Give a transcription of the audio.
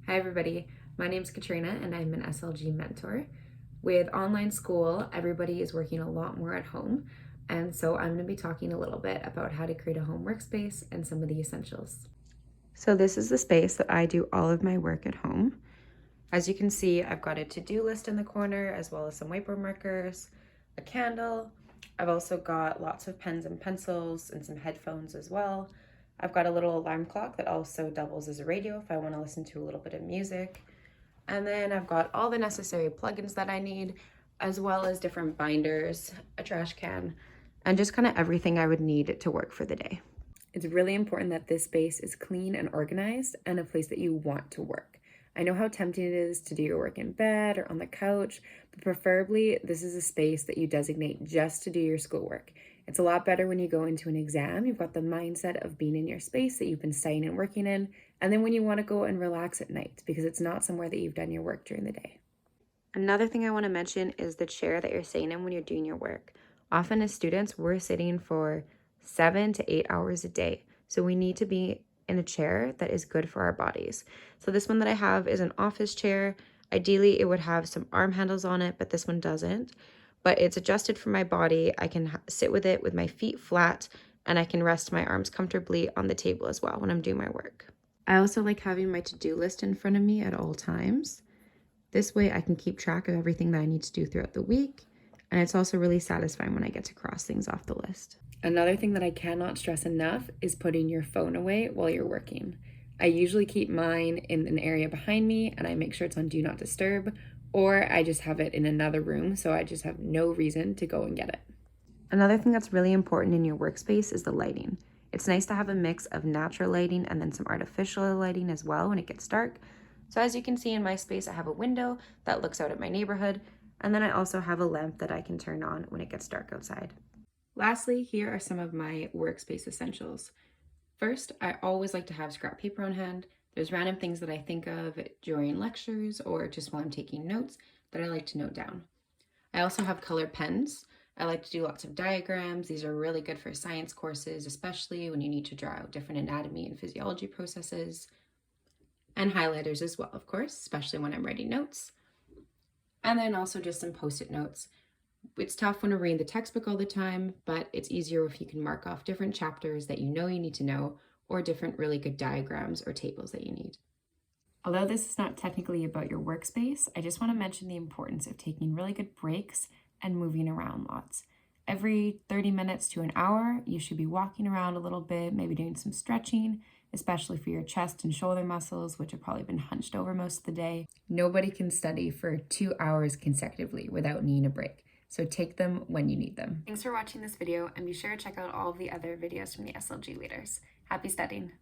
Hi everybody, my name is Katrina and I'm an SLG mentor. With online school, everybody is working a lot more at home, and so I'm going to be talking a little bit about how to create a home workspace and some of the essentials. So this is the space that I do all of my work at home. As you can see, I've got a to-do list in the corner as well as some whiteboard markers, a candle. I've also got lots of pens and pencils and some headphones as well. I've got a little alarm clock that also doubles as a radio if I want to listen to a little bit of music. And then I've got all the necessary plugins that I need, as well as different binders, a trash can, and just kind of everything I would need to work for the day. It's really important that this space is clean and organized and a place that you want to work. I know how tempting it is to do your work in bed or on the couch, but preferably this is a space that you designate just to do your schoolwork. It's a lot better when you go into an exam, you've got the mindset of being in your space that you've been studying and working in, and then when you want to go and relax at night, because it's not somewhere that you've done your work during the day. Another thing I want to mention is the chair that you're sitting in when you're doing your work. Often as students, we're sitting for 7 to 8 hours a day, so we need to be in a chair that is good for our bodies. So this one that I have is an office chair. Ideally, it would have some arm handles on it, but this one doesn't. But it's adjusted for my body. I can sit with it with my feet flat, and I can rest my arms comfortably on the table as well when I'm doing my work. I also like having my to-do list in front of me at all times. This way I can keep track of everything that I need to do throughout the week, and it's also really satisfying when I get to cross things off the list. Another thing that I cannot stress enough is putting your phone away while you're working. I usually keep mine in an area behind me and I make sure it's on Do Not Disturb, or I just have it in another room so I just have no reason to go and get it. Another thing that's really important in your workspace is the lighting. It's nice to have a mix of natural lighting and then some artificial lighting as well when it gets dark. So as you can see in my space, I have a window that looks out at my neighborhood, and then I also have a lamp that I can turn on when it gets dark outside. Lastly, here are some of my workspace essentials. First, I always like to have scrap paper on hand. There's random things that I think of during lectures or just while I'm taking notes that I like to note down. I also have colored pens. I like to do lots of diagrams. These are really good for science courses, especially when you need to draw out different anatomy and physiology processes. And highlighters as well, of course, especially when I'm writing notes. And then also just some post-it notes. It's tough when we're reading the textbook all the time, but it's easier if you can mark off different chapters that you need to know, or different really good diagrams or tables that you need. Although this is not technically about your workspace, I just want to mention the importance of taking really good breaks and moving around lots. Every 30 minutes to an hour, you should be walking around a little bit, maybe doing some stretching, especially for your chest and shoulder muscles, which have probably been hunched over most of the day. Nobody can study for 2 hours consecutively without needing a break, so take them when you need them. Thanks for watching this video, and be sure to check out all of the other videos from the SLG leaders. Happy studying!